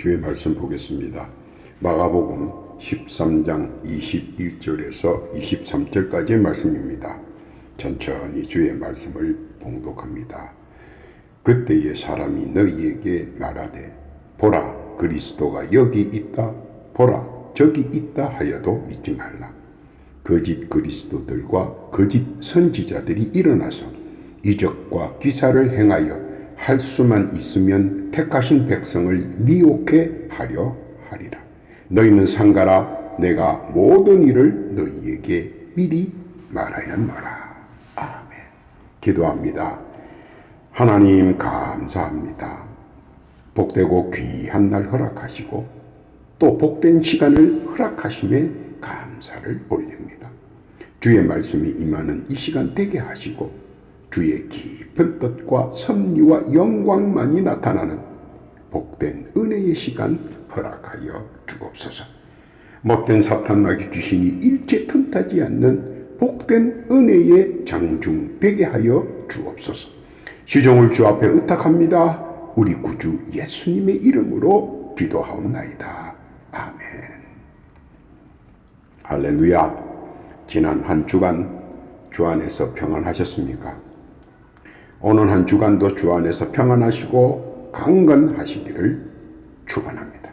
주의 말씀 보겠습니다. 마가복음 13장 21절에서 23절까지의 말씀입니다. 천천히 주의 말씀을 봉독합니다. 그때에 사람이 너희에게 말하되 보라 그리스도가 여기 있다, 보라 저기 있다 하여도 믿지 말라. 거짓 그리스도들과 거짓 선지자들이 일어나서 이적과 기사를 행하여 할 수만 있으면 택하신 백성을 미혹해 하려 하리라. 너희는 상가라. 내가 모든 일을 너희에게 미리 말하였노라. 아멘. 기도합니다. 하나님 감사합니다. 복되고 귀한 날 허락하시고 또 복된 시간을 허락하심에 감사를 올립니다. 주의 말씀이 임하는 이 시간 되게 하시고 주의 깊은 뜻과 섭리와 영광만이 나타나는 복된 은혜의 시간 허락하여 주옵소서. 못된 사탄 마귀 귀신이 일체 틈타지 않는 복된 은혜의 장중 되게 하여 주옵소서. 시종을 주 앞에 의탁합니다. 우리 구주 예수님의 이름으로 기도하옵나이다. 아멘. 할렐루야. 지난 한 주간 주 안에서 평안하셨습니까? 오늘 한 주간도 주 안에서 평안하시고 강건하시기를 축원합니다.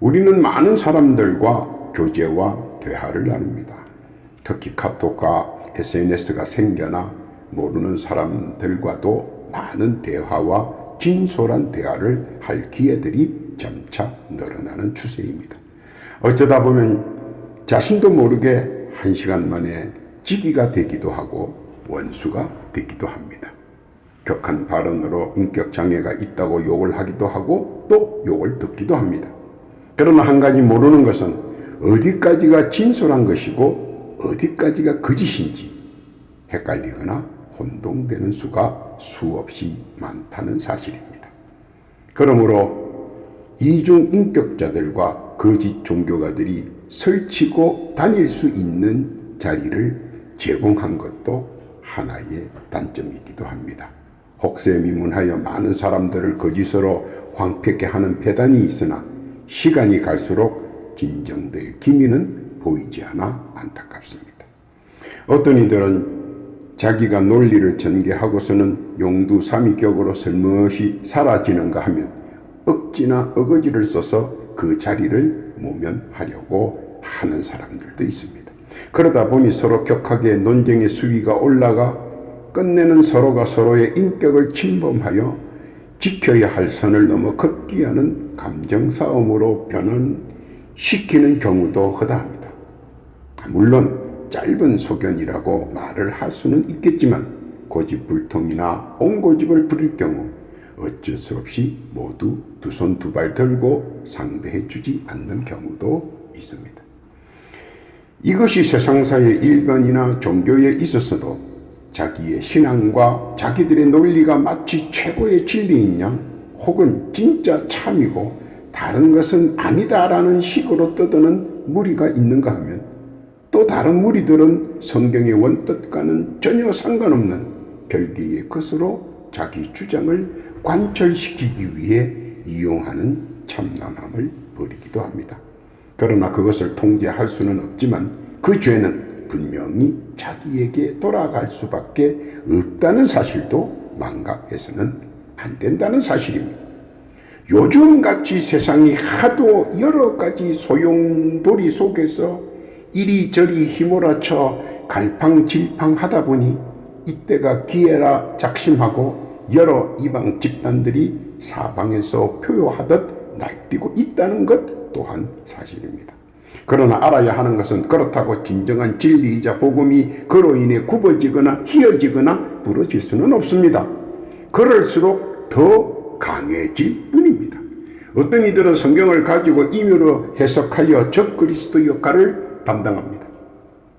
우리는 많은 사람들과 교제와 대화를 나눕니다. 특히 카톡과 SNS가 생겨나 모르는 사람들과도 많은 대화와 진솔한 대화를 할 기회들이 점차 늘어나는 추세입니다. 어쩌다 보면 자신도 모르게 한 시간 만에 지기가 되기도 하고 원수가 되기도 합니다. 격한 발언으로 인격장애가 있다고 욕을 하기도 하고 또 욕을 듣기도 합니다. 그러나 한 가지 모르는 것은 어디까지가 진솔한 것이고 어디까지가 거짓인지 헷갈리거나 혼동되는 수가 수없이 많다는 사실입니다. 그러므로 이중인격자들과 거짓 종교가들이 설치고 다닐 수 있는 자리를 제공한 것도 하나의 단점이기도 합니다. 혹세미문하여 많은 사람들을 거짓으로 황폐케 하는 폐단이 있으나 시간이 갈수록 진정될 기미는 보이지 않아 안타깝습니다. 어떤 이들은 자기가 논리를 전개하고서는 용두사미격으로 슬며시 사라지는가 하면 억지나 어거지를 써서 그 자리를 모면하려고 하는 사람들도 있습니다. 그러다 보니 서로 격하게 논쟁의 수위가 올라가 끝내는 서로가 서로의 인격을 침범하여 지켜야 할 선을 넘어 급기야는 감정싸움으로 변환시키는 경우도 허다합니다. 물론 짧은 소견이라고 말을 할 수는 있겠지만 고집불통이나 옹고집을 부릴 경우 어쩔 수 없이 모두 두 손 두 발 들고 상대해 주지 않는 경우도 있습니다. 이것이 세상사의 일변이나 종교에 있어서도 자기의 신앙과 자기들의 논리가 마치 최고의 진리인 양 혹은 진짜 참이고 다른 것은 아니다라는 식으로 떠드는 무리가 있는가 하면 또 다른 무리들은 성경의 원뜻과는 전혀 상관없는 별개의 것으로 자기 주장을 관철시키기 위해 이용하는 참남함을 벌이기도 합니다. 그러나 그것을 통제할 수는 없지만 그 죄는 분명히 자기에게 돌아갈 수밖에 없다는 사실도 망각해서는 안 된다는 사실입니다. 요즘같이 세상이 하도 여러 가지 소용돌이 속에서 이리저리 휘몰아쳐 갈팡질팡하다 보니 이때가 기회라 작심하고 여러 이방 집단들이 사방에서 표효하듯 날뛰고 있다는 것 또한 사실입니다. 그러나 알아야 하는 것은 그렇다고 진정한 진리이자 복음이 그로 인해 굽어지거나 희어지거나 부러질 수는 없습니다. 그럴수록 더 강해질 뿐입니다. 어떤 이들은 성경을 가지고 임의로 해석하여 적그리스도 역할을 담당합니다.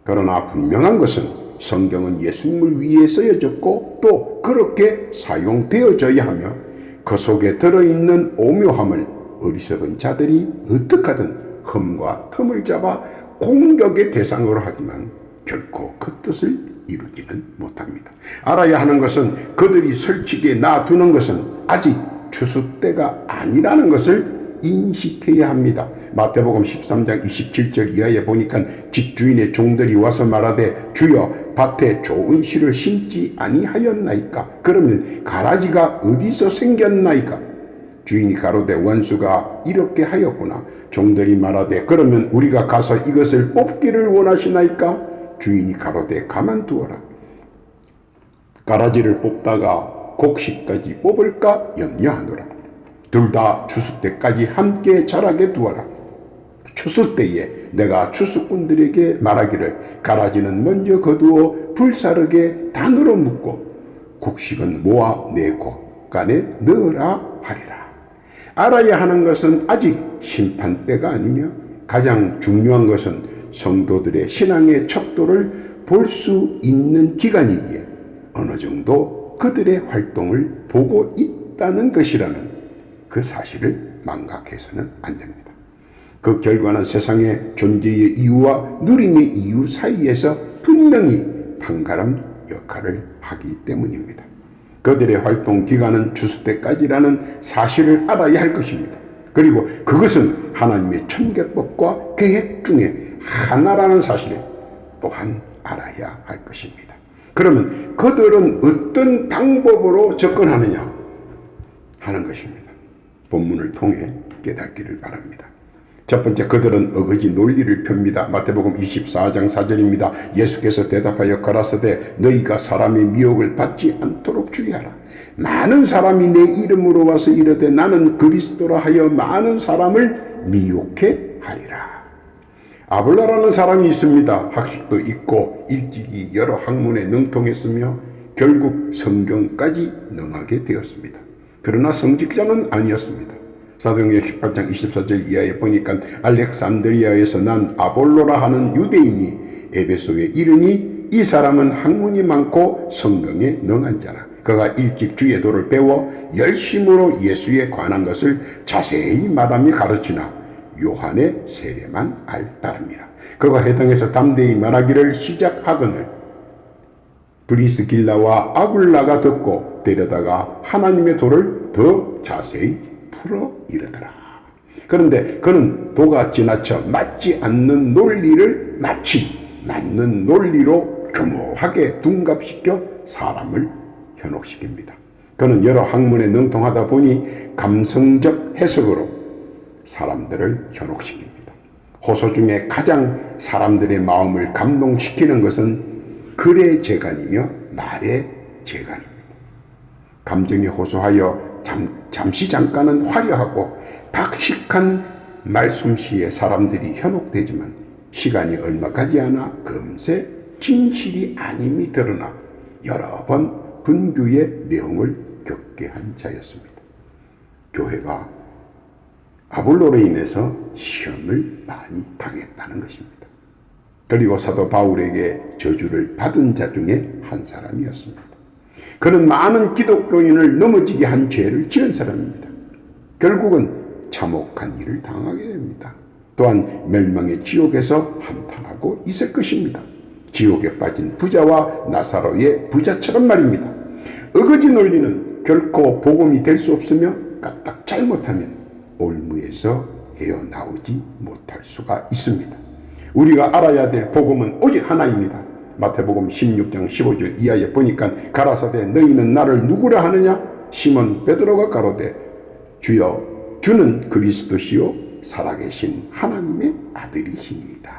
그러나 분명한 것은 성경은 예수님을 위해 쓰여졌고 또 그렇게 사용되어져야 하며 그 속에 들어있는 오묘함을 어리석은 자들이 어떻게 하든 흠과 틈을 잡아 공격의 대상으로 하지만 결코 그 뜻을 이루지는 못합니다. 알아야 하는 것은 그들이 설치기에 놔두는 것은 아직 추수 때가 아니라는 것을 인식해야 합니다. 마태복음 13장 27절 이하에 보니까 집주인의 종들이 와서 말하되 주여 밭에 좋은 씨를 심지 아니하였나이까? 그러면 가라지가 어디서 생겼나이까? 주인이 가로되 원수가 이렇게 하였구나. 종들이 말하되 그러면 우리가 가서 이것을 뽑기를 원하시나이까? 주인이 가로되 가만두어라. 가라지를 뽑다가 곡식까지 뽑을까 염려하노라. 둘 다 추수 때까지 함께 자라게 두어라. 추수 때에 내가 추수꾼들에게 말하기를 가라지는 먼저 거두어 불사르게 단으로 묶고 곡식은 모아 내 곡간에 넣으라 하리라. 알아야 하는 것은 아직 심판 때가 아니며 가장 중요한 것은 성도들의 신앙의 척도를 볼 수 있는 기간이기에 어느 정도 그들의 활동을 보고 있다는 것이라는 그 사실을 망각해서는 안 됩니다. 그 결과는 세상의 존재의 이유와 누림의 이유 사이에서 분명히 판가름 역할을 하기 때문입니다. 그들의 활동 기간은 추수 때까지라는 사실을 알아야 할 것입니다. 그리고 그것은 하나님의 천계법과 계획 중에 하나라는 사실을 또한 알아야 할 것입니다. 그러면 그들은 어떤 방법으로 접근하느냐 하는 것입니다. 본문을 통해 깨닫기를 바랍니다. 첫 번째, 그들은 어거지 논리를 펴니다. 마태복음 24장 4절입니다. 예수께서 대답하여 가라사대 너희가 사람의 미혹을 받지 않도록 주의하라. 많은 사람이 내 이름으로 와서 이르되 나는 그리스도라 하여 많은 사람을 미혹해 하리라. 아볼로라는 사람이 있습니다. 학식도 있고 일찍이 여러 학문에 능통했으며 결국 성경까지 능하게 되었습니다. 그러나 성직자는 아니었습니다. 사도행전 18장 24절 이하에 보니까 알렉산드리아에서 난 아볼로라 하는 유대인이 에베소에 이르니 이 사람은 학문이 많고 성경에 능한 자라. 그가 일찍 주의 도를 배워 열심으로 예수에 관한 것을 자세히 말하며 가르치나 요한의 세례만 알 따름이라. 그가 해당해서 담대히 말하기를 시작하거늘 브리스길라와 아굴라가 듣고 데려다가 하나님의 도를 더 자세히 풀어 이르더라. 그런데 그는 도가 지나쳐 맞지 않는 논리를 마치 맞는 논리로 교묘하게 둔갑시켜 사람을 현혹시킵니다. 그는 여러 학문에 능통하다 보니 감성적 해석으로 사람들을 현혹시킵니다. 호소 중에 가장 사람들의 마음을 감동시키는 것은 글의 재간이며 말의 재간입니다. 감정에 호소하여 잠시 잠깐은 화려하고 박식한 말솜씨에 사람들이 현혹되지만 시간이 얼마 가지 않아 금세 진실이 아님이 드러나 여러 번 분규의 내용을 겪게 한 자였습니다. 교회가 아볼로로 인해서 시험을 많이 당했다는 것입니다. 그리고 사도 바울에게 저주를 받은 자 중에 한 사람이었습니다. 그는 많은 기독교인을 넘어지게 한 죄를 지은 사람입니다. 결국은 참혹한 일을 당하게 됩니다. 또한 멸망의 지옥에서 한탄하고 있을 것입니다. 지옥에 빠진 부자와 나사로의 부자처럼 말입니다. 어거지 논리는 결코 복음이 될 수 없으며 까딱 잘못하면 올무에서 헤어나오지 못할 수가 있습니다. 우리가 알아야 될 복음은 오직 하나입니다. 마태복음 16장 15절 이하에 보니까 가라사대 너희는 나를 누구라 하느냐? 시몬 베드로가 가로되 주여 주는 그리스도시요 살아계신 하나님의 아들이시니이다.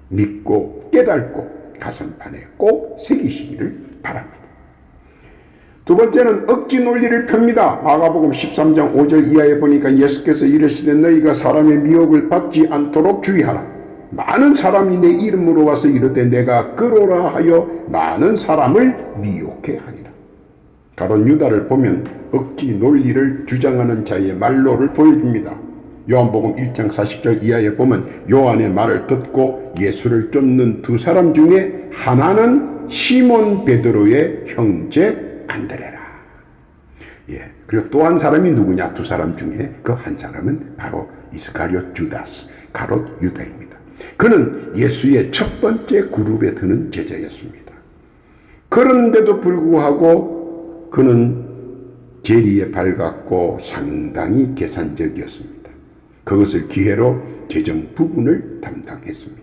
믿고 깨닫고 가슴판에 꼭 새기시기를 바랍니다. 두 번째는 억지 논리를 펴니다. 마가복음 13장 5절 이하에 보니까 예수께서 이르시되 너희가 사람의 미혹을 받지 않도록 주의하라. 많은 사람이 내 이름으로 와서 이르되 내가 그로라 하여 많은 사람을 미혹해 하리라. 가론 유다를 보면 억지 논리를 주장하는 자의 말로를 보여줍니다. 요한복음 1장 40절 이하에 보면 요한의 말을 듣고 예수를 쫓는 두 사람 중에 하나는 시몬 베드로의 형제 안드레라. 그리고 또 한 사람이 누구냐? 두 사람 중에 그 한 사람은 바로 이스카리옷 주다스, 가롯 유다입니다. 그는 예수의 첫 번째 그룹에 드는 제자였습니다. 그런데도 불구하고 그는 재리에 밝았고 상당히 계산적이었습니다. 그것을 기회로 재정 부분을 담당했습니다.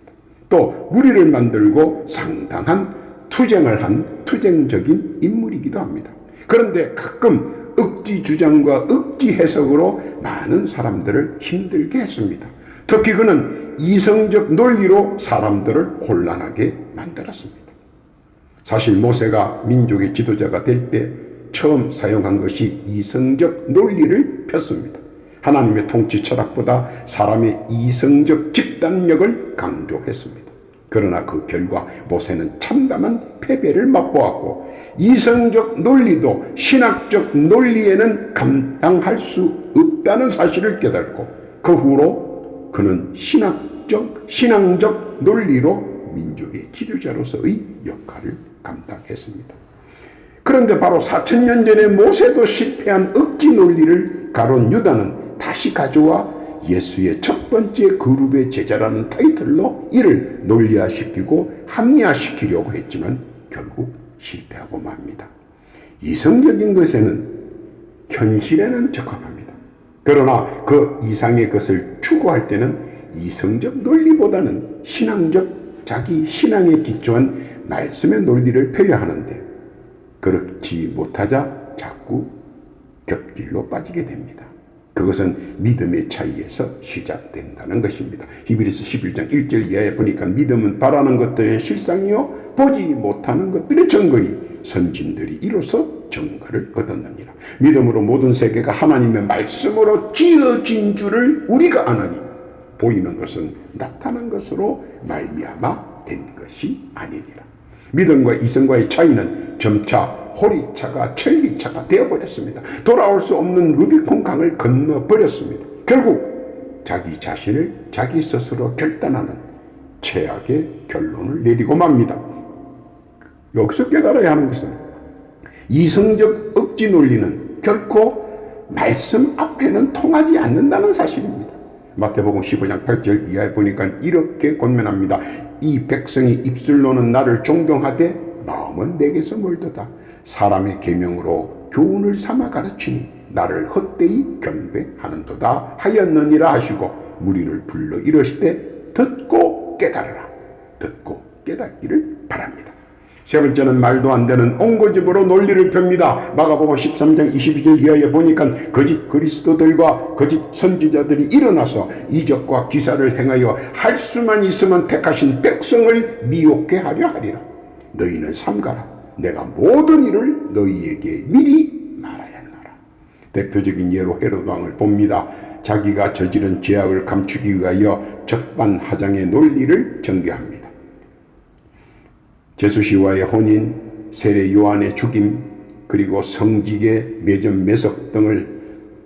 또 무리를 만들고 상당한 투쟁을 한 투쟁적인 인물이기도 합니다. 그런데 가끔 억지 주장과 억지 해석으로 많은 사람들을 힘들게 했습니다. 특히 그는 이성적 논리로 사람들을 혼란하게 만들었습니다. 사실 모세가 민족의 지도자가 될 때 처음 사용한 것이 이성적 논리를 폈습니다. 하나님의 통치 철학보다 사람의 이성적 집단력을 강조했습니다. 그러나 그 결과 모세는 참담한 패배를 맛보았고 이성적 논리도 신학적 논리에는 감당할 수 없다는 사실을 깨닫고 그 후로 그는 신앙적 논리로 민족의 지도자로서의 역할을 감당했습니다. 그런데 바로 4000년 전에 모세도 실패한 억지 논리를 가론 유다는 다시 가져와 예수의 첫 번째 그룹의 제자라는 타이틀로 이를 논리화시키고 합리화시키려고 했지만 결국 실패하고 맙니다. 이성적인 것에는 현실에는 적합합니다. 그러나 그 이상의 것을 추구할 때는 이성적 논리보다는 자기 신앙에 기초한 말씀의 논리를 펴야 하는데 그렇지 못하자 자꾸 겹길로 빠지게 됩니다. 그것은 믿음의 차이에서 시작된다는 것입니다. 히브리서 11장 1절 이하에 보니까 믿음은 바라는 것들의 실상이요 보지 못하는 것들의 증거니 선진들이 이로써 증거를 얻었느니라. 믿음으로 모든 세계가 하나님의 말씀으로 지어진 줄을 우리가 아나니 보이는 것은 나타난 것으로 말미암아 된 것이 아니니라. 믿음과 이성과의 차이는 점차 호리차가 천리차가 되어버렸습니다. 돌아올 수 없는 루비콘 강을 건너버렸습니다. 결국 자기 자신을 자기 스스로 결단하는 최악의 결론을 내리고 맙니다. 여기서 깨달아야 하는 것은 이성적 억지 논리는 결코 말씀 앞에는 통하지 않는다는 사실입니다. 마태복음 15장 8절 이하에 보니까 이렇게 권면합니다. 이 백성이 입술로는 나를 존경하되 마음은 내게서 멀도다. 사람의 계명으로 교훈을 삼아 가르치니 나를 헛되이 경배하는도다 하였느니라 하시고 무리를 불러 이르시되 듣고 깨달으라. 듣고 깨닫기를 바랍니다. 세 번째는 말도 안 되는 옹고집으로 논리를 펴니다. 마가복음 13장 22절 이하에 보니까 거짓 그리스도들과 거짓 선지자들이 일어나서 이적과 기사를 행하여 할 수만 있으면 택하신 백성을 미혹해 하려 하리라. 너희는 삼가라. 내가 모든 일을 너희에게 미리 말하였노라. 대표적인 예로 헤로드 왕을 봅니다. 자기가 저지른 죄악을 감추기 위하여 적반하장의 논리를 전개합니다. 제수씨와의 혼인, 세례 요한의 죽임, 그리고 성직의 매점 매석 등을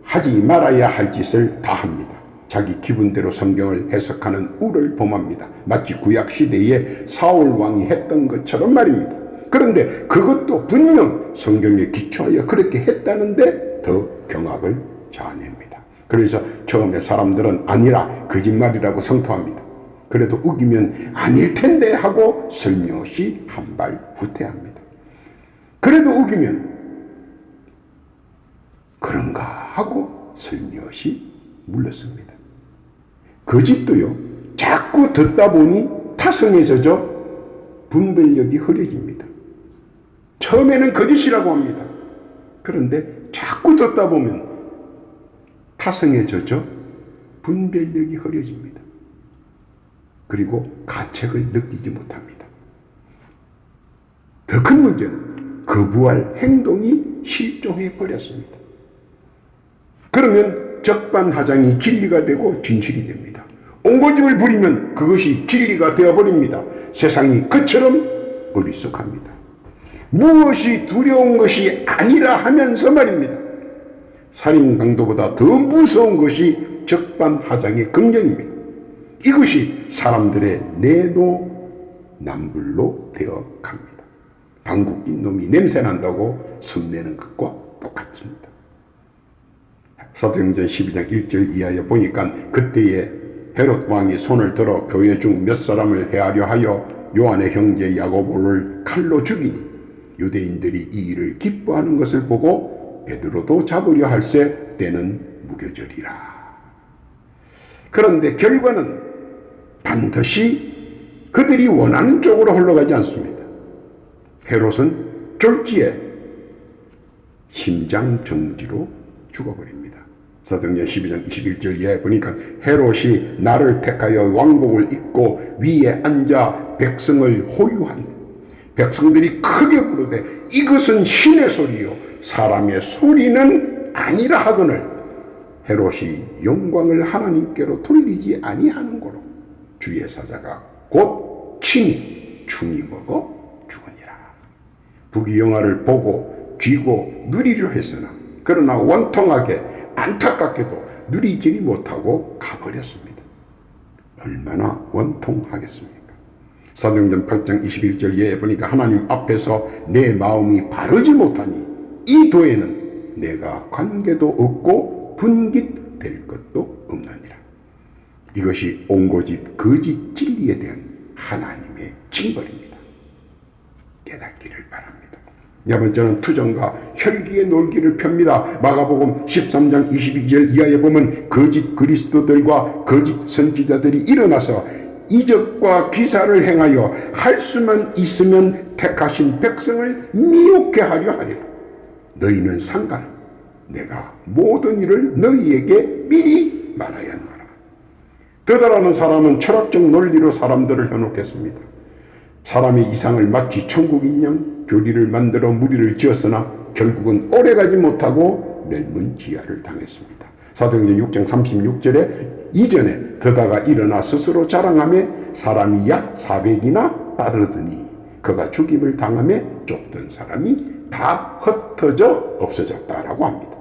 하지 말아야 할 짓을 다 합니다. 자기 기분대로 성경을 해석하는 우를 범합니다. 마치 구약시대에 사울 왕이 했던 것처럼 말입니다. 그런데 그것도 분명 성경에 기초하여 그렇게 했다는데 더 경악을 자아냅니다. 그래서 처음에 사람들은 아니라 거짓말이라고 성토합니다. 그래도 우기면 아닐 텐데 하고 설명없이 한 발 후퇴합니다. 그래도 우기면 그런가 하고 설명없이 물렀습니다. 거짓도요, 자꾸 듣다 보니 타성에 젖어 분별력이 흐려집니다. 처음에는 거짓이라고 합니다. 그런데 자꾸 듣다 보면 타성에 젖어 분별력이 흐려집니다. 그리고 가책을 느끼지 못합니다. 더 큰 문제는 거부할 행동이 실종해 버렸습니다. 그러면 적반하장이 진리가 되고 진실이 됩니다. 옹고집을 부리면 그것이 진리가 되어버립니다. 세상이 그처럼 어리숙합니다. 무엇이 두려운 것이 아니라 하면서 말입니다. 살인 강도보다 더 무서운 것이 적반하장의 긍정입니다. 이것이 사람들의 내노남불로 되어 갑니다. 방귀 낀 놈이 냄새난다고 성내는 것과 똑같습니다. 사도행전 12장 1절 이하에 보니까 그때에 헤롯 왕이 손을 들어 교회 중 몇 사람을 해하려 하여 요한의 형제 야고보를 칼로 죽이니 유대인들이 이 일을 기뻐하는 것을 보고 베드로도 잡으려 할세 때는 무교절이라. 그런데 결과는 반드시 그들이 원하는 쪽으로 흘러가지 않습니다. 헤롯은 졸지에 심장정지로 죽어버립니다. 사도행전 12장 21절 이하에 보니까 헤롯이 나를 택하여 왕복을 입고 위에 앉아 백성을 호유한 백성들이 크게 부르되 이것은 신의 소리요 사람의 소리는 아니라 하거늘 헤롯이 영광을 하나님께로 돌리지 아니하는 거로 주의 사자가 곧 친히 충이 먹어 죽으니라. 부귀영화를 보고 쥐고 누리려 했으나 그러나 원통하게 안타깝게도 누리지 못하고 가버렸습니다. 얼마나 원통하겠습니까? 사도행전 8장 21절 이하에 보니까 하나님 앞에서 내 마음이 바르지 못하니 이 도에는 내가 관계도 없고 분깃될 것도 없느니라. 이것이 옹고집 거짓 진리에 대한 하나님의 징벌입니다. 깨닫기를 바랍니다. 네 번째는 투정과 혈기의 놀기를 펴니다. 마가복음 13장 22절 이하에 보면 거짓 그리스도들과 거짓 선지자들이 일어나서 이적과 기사를 행하여 할 수만 있으면 택하신 백성을 미혹해 하려 하리라. 너희는 상관 내가 모든 일을 너희에게 미리 말하여 하노라. 더다라는 사람은 철학적 논리로 사람들을 현혹했습니다. 사람의 이상을 마치 천국인 양 교리를 만들어 무리를 지었으나 결국은 오래가지 못하고 멸문 지하를 당했습니다. 사도행전 6장 36절에 이전에 더다가 일어나 스스로 자랑하며 사람이 약 400이나 따르더니 그가 죽임을 당하며 쫓던 사람이 다 흩어져 없어졌다라고 합니다.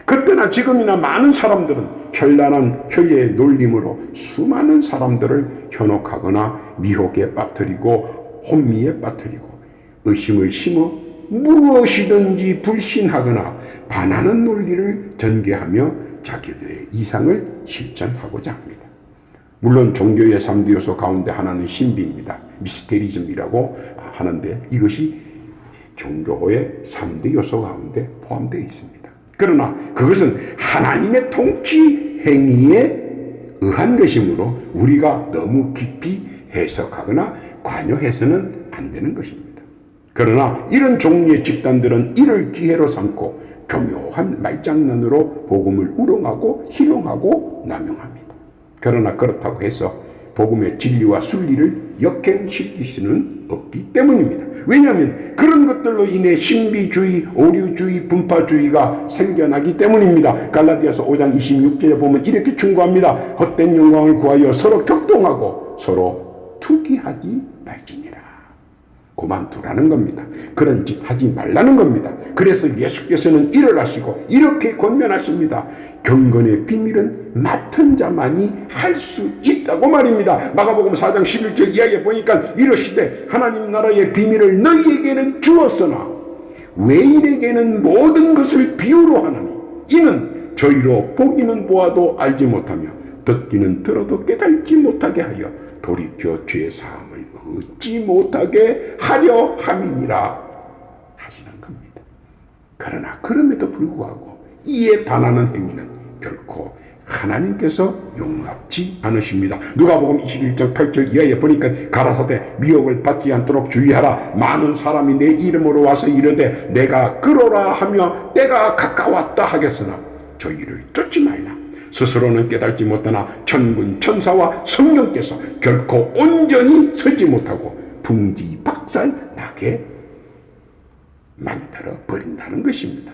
그때나 지금이나 많은 사람들은 현란한 혀의 놀림으로 수많은 사람들을 현혹하거나 미혹에 빠뜨리고 혼미에 빠뜨리고 의심을 심어 무엇이든지 불신하거나 반하는 논리를 전개하며 자기들의 이상을 실천하고자 합니다. 물론 종교의 3대 요소 가운데 하나는 신비입니다. 미스테리즘이라고 하는데 이것이 종교의 3대 요소 가운데 포함되어 있습니다. 그러나 그것은 하나님의 통치 행위에 의한 것이므로 우리가 너무 깊이 해석하거나 관여해서는 안 되는 것입니다. 그러나 이런 종류의 집단들은 이를 기회로 삼고 교묘한 말장난으로 복음을 우롱하고 희롱하고 남용합니다. 그러나 그렇다고 해서 복음의 진리와 순리를 역행시킬 수는 없기 때문입니다. 왜냐하면 그런 것들로 인해 신비주의, 오류주의, 분파주의가 생겨나기 때문입니다. 갈라디아서 5장 26절에 보면 이렇게 충고합니다. 헛된 영광을 구하여 서로 격동하고 서로 투기하지 말지니라. 그만두라는 겁니다. 그런 짓 하지 말라는 겁니다. 그래서 예수께서는 일어나시고 이렇게 권면하십니다. 경건의 비밀은 맡은 자만이 할 수 있다고 말입니다. 마가복음 4장 11절 이하에 보니까 이러시되 하나님 나라의 비밀을 너희에게는 주었으나 외인에게는 모든 것을 비유로 하나니 이는 저희로 보기는 보아도 알지 못하며 듣기는 들어도 깨닫지 못하게 하여 돌이켜 죄 사함을 얻지 못하게 하려 함이니라 하시는 겁니다. 그러나 그럼에도 불구하고 이에 반하는 행위는 결코 하나님께서 용납지 않으십니다. 누가복음 21장 8절 이하에 보니까 가라사대 미혹을 받지 않도록 주의하라. 많은 사람이 내 이름으로 와서 이르되 내가 그러라 하며 때가 가까웠다 하겠으나 저희를 쫓지 말라. 스스로는 깨닫지 못하나 천군 천사와 성령께서 결코 온전히 서지 못하고 풍지박살 나게 만들어 버린다는 것입니다.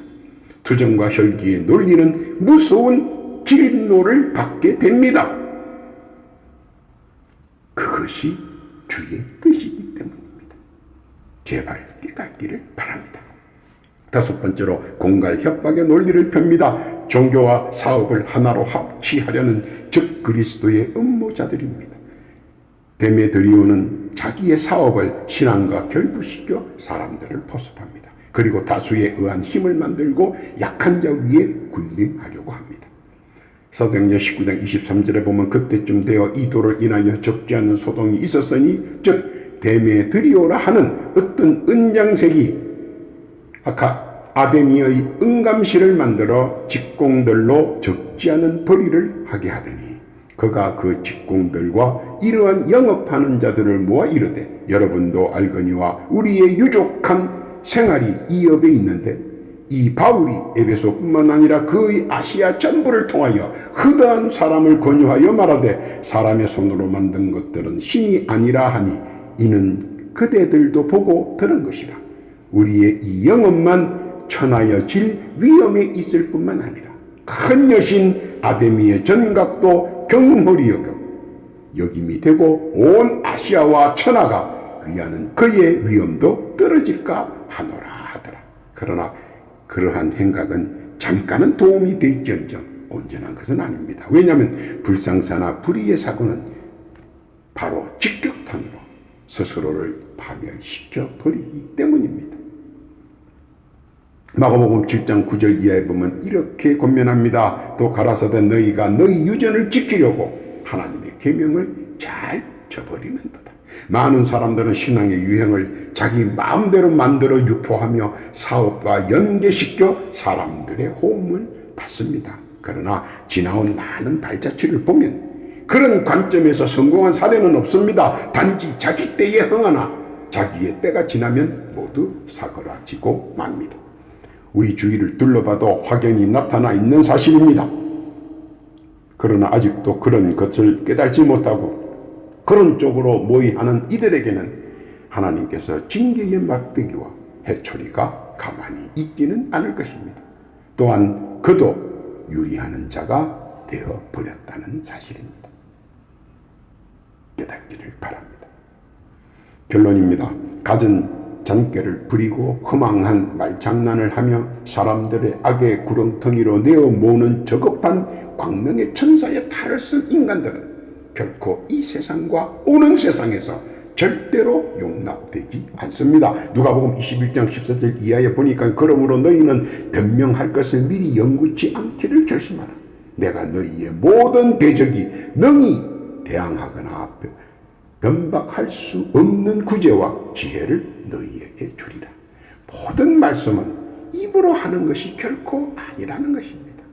투정과 혈기의 논리는 무서운 진노를 받게 됩니다. 그것이 주의 뜻이기 때문입니다. 제발 깨닫기를 바랍니다. 다섯 번째로 공갈 협박의 논리를 펴니다. 종교와 사업을 하나로 합치하려는 즉 그리스도의 음모자들입니다. 데메드리오는 자기의 사업을 신앙과 결부시켜 사람들을 포섭합니다. 그리고 다수에 의한 힘을 만들고 약한 자 위에 군림하려고 합니다. 사도행전 19장 23절에 보면 그때쯤 되어 이도를 인하여 적지 않은 소동이 있었으니 즉 데메드리오라 하는 어떤 은장색이 아까 아데미의 응감실을 만들어 직공들로 적지 않은 벌이를 하게 하더니 그가 그 직공들과 이러한 영업하는 자들을 모아 이르되 여러분도 알거니와 우리의 유족한 생활이 이 업에 있는데 이 바울이 에베소뿐만 아니라 그의 아시아 전부를 통하여 허다한 사람을 권유하여 말하되 사람의 손으로 만든 것들은 신이 아니라 하니 이는 그대들도 보고 들은 것이라. 우리의 이 영업만 천하여질 위험에 있을 뿐만 아니라 큰 여신 아데미의 전각도 경홀히 여김이 되고 온 아시아와 천하가 위하는 그의 위엄도 떨어질까 하노라 하더라. 그러나 그러한 행각은 잠깐은 도움이 될지언정 온전한 것은 아닙니다. 왜냐하면 불상사나 불의의 사고는 바로 직격탄으로 스스로를 파멸시켜 버리기 때문입니다. 마가복음 7장 9절 이하에 보면 이렇게 권면합니다. 또 가라사대 너희가 너희 유전을 지키려고 하나님의 계명을 잘 저버리는도다. 많은 사람들은 신앙의 유행을 자기 마음대로 만들어 유포하며 사업과 연계시켜 사람들의 호응을 받습니다. 그러나 지나온 많은 발자취를 보면 그런 관점에서 성공한 사례는 없습니다. 단지 자기 때에 흥하나 자기의 때가 지나면 모두 사그라지고 맙니다. 우리 주위를 둘러봐도 확연히 나타나 있는 사실입니다. 그러나 아직도 그런 것을 깨달지 못하고 그런 쪽으로 모의하는 이들에게는 하나님께서 징계의 막대기와 해초리가 가만히 있지는 않을 것입니다. 또한 그도 유리하는 자가 되어버렸다는 사실입니다. 깨닫기를 바랍니다. 결론입니다. 갖은 잔꾀를 부리고 허망한 말장난을 하며 사람들의 악의 구렁텅이로 내어 모으는 저급한 광명의 천사의 탈을 쓴 인간들은 결코 이 세상과 오는 세상에서 절대로 용납되지 않습니다. 누가복음 21장 14절 이하에 보니까 그러므로 너희는 변명할 것을 미리 연구치 않기를 결심하라. 내가 너희의 모든 대적이 능히 대항하거나 변박할 수 없는 구제와 지혜를 너희에게 주리라. 모든 말씀은 입으로 하는 것이 결코 아니라는 것입니다.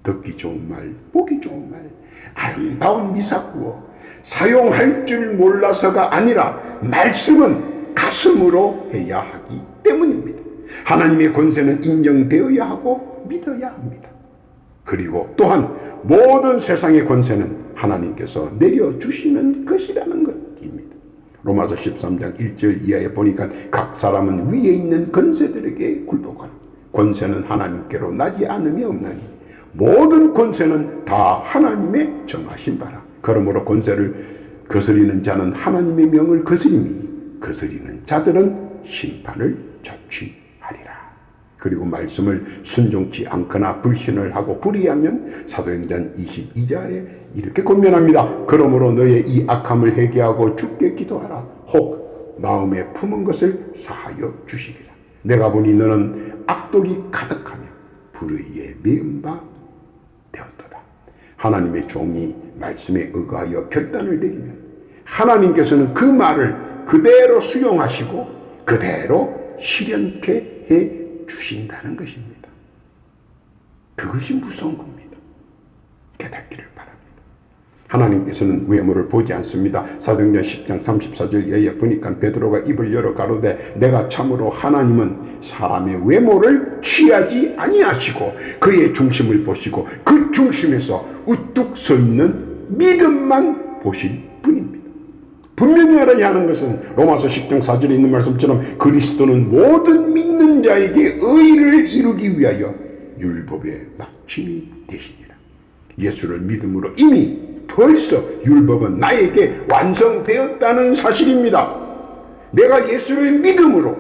듣기 좋은 말, 보기 좋은 말, 아름다운 미사구어, 사용할 줄 몰라서가 아니라 말씀은 가슴으로 해야 하기 때문입니다. 하나님의 권세는 인정되어야 하고 믿어야 합니다. 그리고 또한 모든 세상의 권세는 하나님께서 내려주시는 것이라는 것입니다. 로마서 13장 1절 이하에 보니까 각 사람은 위에 있는 권세들에게 굴복하라. 권세는 하나님께로 나지 않음이 없나니 모든 권세는 다 하나님의 정하신 바라. 그러므로 권세를 거스리는 자는 하나님의 명을 거스리니 거스리는 자들은 심판을 자취하리라. 그리고 말씀을 순종치 않거나 불신을 하고 불의하면 사도행전 22절에 이렇게 권면합니다. 그러므로 너의 이 악함을 회개하고 주께 기도하라. 혹 마음에 품은 것을 사하여 주시리라. 내가 보니 너는 악독이 가득하며 불의에 매은 바 되었도다. 하나님의 종이 말씀에 의거하여 결단을 내리면 하나님께서는 그 말을 그대로 수용하시고 그대로 실현케 해 주신다는 것입니다. 그것이 무서운 겁니다. 깨닫기를 바랍니다. 하나님께서는 외모를 보지 않습니다. 사도행전 10장 34절 이하에 보니까 베드로가 입을 열어 가로되 내가 참으로 하나님은 사람의 외모를 취하지 아니하시고 그의 중심을 보시고 그 중심에서 우뚝 서 있는 믿음만 보신 분입니다. 분명히 알아야 하는 것은 로마서 10장 4절에 있는 말씀처럼 그리스도는 모든 믿는 자에게 의를 이루기 위하여 율법의 마침이 되시니라. 예수를 믿음으로 이미 벌써 율법은 나에게 완성되었다는 사실입니다. 내가 예수를 믿음으로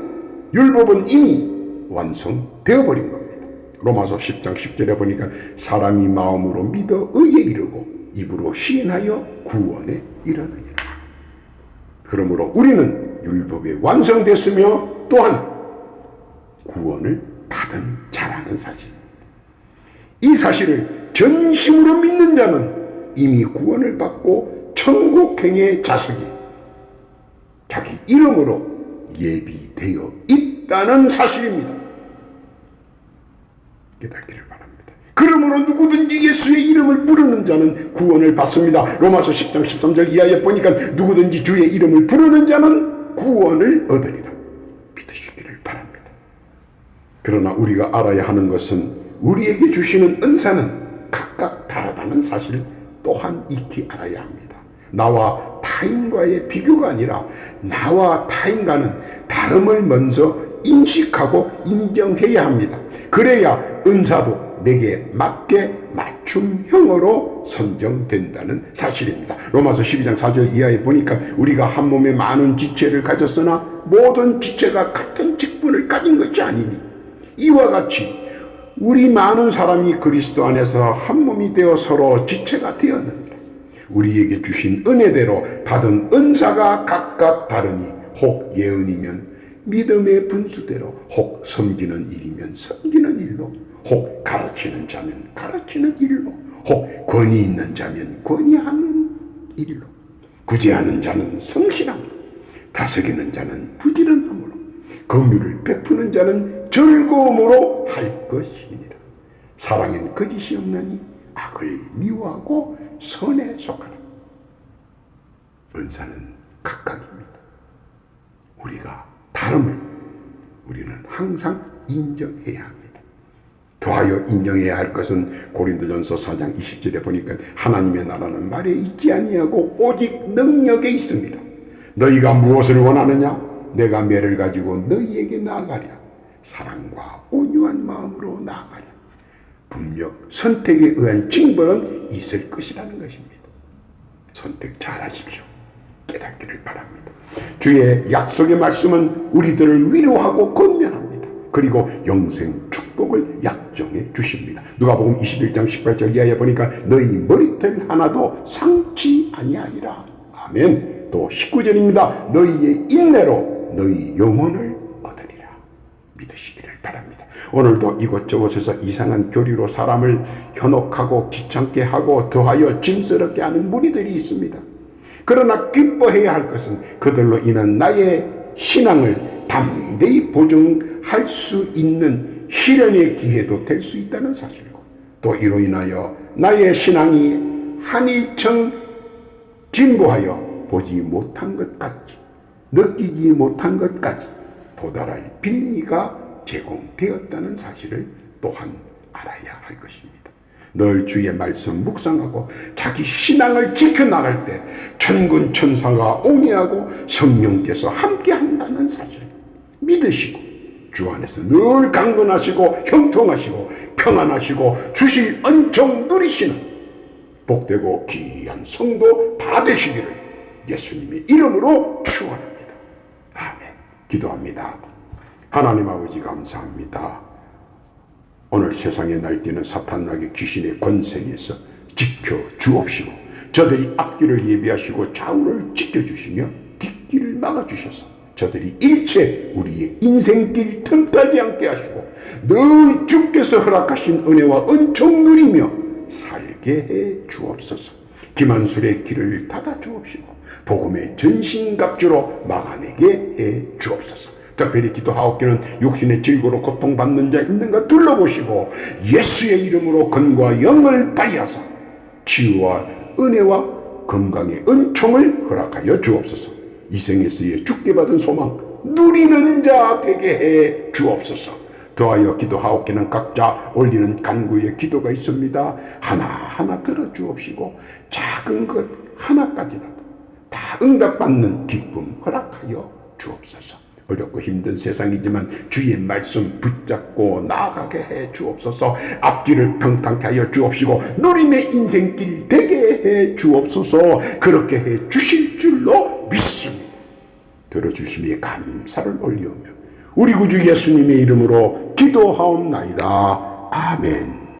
율법은 이미 완성되어버린 겁니다. 로마서 10장 10절에 보니까 사람이 마음으로 믿어 의에 이르고 입으로 시인하여 구원에 이르느니라. 그러므로 우리는 율법에 완성됐으며 또한 구원을 받은 자라는 사실입니다. 이 사실을 전심으로 믿는 자는 이미 구원을 받고 천국행의 자식이 자기 이름으로 예비되어 있다는 사실입니다. 깨닫기를 바랍니다. 그러므로 누구든지 예수의 이름을 부르는 자는 구원을 받습니다. 로마서 10장 13절 이하에 보니까 누구든지 주의 이름을 부르는 자는 구원을 얻으리라. 믿으시기를 바랍니다. 그러나 우리가 알아야 하는 것은 우리에게 주시는 은사는 각각 다르다는 사실 또한 익히 알아야 합니다. 나와 타인과의 비교가 아니라 나와 타인과는 다름을 먼저 인식하고 인정해야 합니다. 그래야 은사도 내게 맞게 맞춤형으로 선정된다는 사실입니다. 로마서 12장 4절 이하에 보니까 우리가 한 몸에 많은 지체를 가졌으나 모든 지체가 같은 직분을 가진 것이 아니니 이와 같이 우리 많은 사람이 그리스도 안에서 한 몸이 되어 서로 지체가 되었느니라. 우리에게 주신 은혜대로 받은 은사가 각각 다르니 혹 예언이면 믿음의 분수대로, 혹 섬기는 일이면 섬기는 일로, 혹 가르치는 자면 가르치는 일로, 혹 권위 있는 자면 권위하는 일로, 구제하는 자는 성실함으로, 다스리는 자는 부지런함으로, 긍휼을 베푸는 자는 즐거움으로 할 것이니라. 사랑엔 거짓이 없나니 악을 미워하고 선에 속하라. 은사는 각각입니다. 우리가 다름을 우리는 항상 인정해야 합니다. 더하여 인정해야 할 것은 고린도전서 4장 20절에 보니까 하나님의 나라는 말에 있지 아니하고 오직 능력에 있습니다. 너희가 무엇을 원하느냐? 내가 매를 가지고 너희에게 나아가랴. 사랑과 온유한 마음으로 나아가랴. 분명 선택에 의한 징벌은 있을 것이라는 것입니다. 선택 잘하십시오. 깨닫기를 바랍니다. 주의 약속의 말씀은 우리들을 위로하고 권면합니다. 그리고 영생 축복을 약정해 주십니다. 누가복음 21장 18절 이하에 보니까 너희 머리털 하나도 상치 아니하리라. 아멘. 또 19절입니다. 너희의 인내로 너희 영혼을 얻으리라. 믿으시기를 바랍니다. 오늘도 이곳저곳에서 이상한 교리로 사람을 현혹하고 귀찮게 하고 더하여 짐스럽게 하는 무리들이 있습니다. 그러나 기뻐해야 할 것은 그들로 인한 나의 신앙을 담대히 보증할 수 있는 시련의 기회도 될 수 있다는 사실이고, 또 이로 인하여 나의 신앙이 한일청 진보하여 보지 못한 것까지, 느끼지 못한 것까지 도달할 빌미가 제공되었다는 사실을 또한 알아야 할 것입니다. 늘 주의 말씀 묵상하고 자기 신앙을 지켜나갈 때 천군 천사가 옹이하고 성령께서 함께한다는 사실 믿으시고 주 안에서 늘 강건하시고 형통하시고 평안하시고 주실 은총 누리시는 복되고 귀한 성도 받으시기를 예수님의 이름으로 축원합니다. 아멘. 기도합니다. 하나님 아버지 감사합니다. 오늘 세상에 날뛰는 사탄나게 귀신의 권세에서 지켜 주옵시고 저들이 앞길을 예비하시고 좌우를 지켜주시며 뒷길을 막아주셔서 저들이 일체 우리의 인생길 틈타지 않게 하시고 늘 주께서 허락하신 은혜와 은총 누리며 살게 해 주옵소서. 기만술의 길을 닫아 주옵시고 복음의 전신갑주로 막아내게 해 주옵소서. 특별히 기도하옵기는 육신의 질고로 고통받는 자 있는가 둘러보시고 예수의 이름으로 건과 영을 발휘하사 치유와 은혜와 건강의 은총을 허락하여 주옵소서. 이 생에서의 죽게 받은 소망 누리는 자 되게 해 주옵소서. 더하여 기도하옵기는 각자 올리는 간구의 기도가 있습니다. 하나하나 들어주옵시고 작은 것 하나까지라도 다 응답받는 기쁨 허락하여 주옵소서. 어렵고 힘든 세상이지만 주의 말씀 붙잡고 나아가게 해 주옵소서. 앞길을 평탄케 하여 주옵시고 누림의 인생길 되게 해 주옵소서. 그렇게 해 주실 줄로 믿습니다. 들어주심에 감사를 올리오며 우리 구주 예수님의 이름으로 기도하옵나이다. 아멘.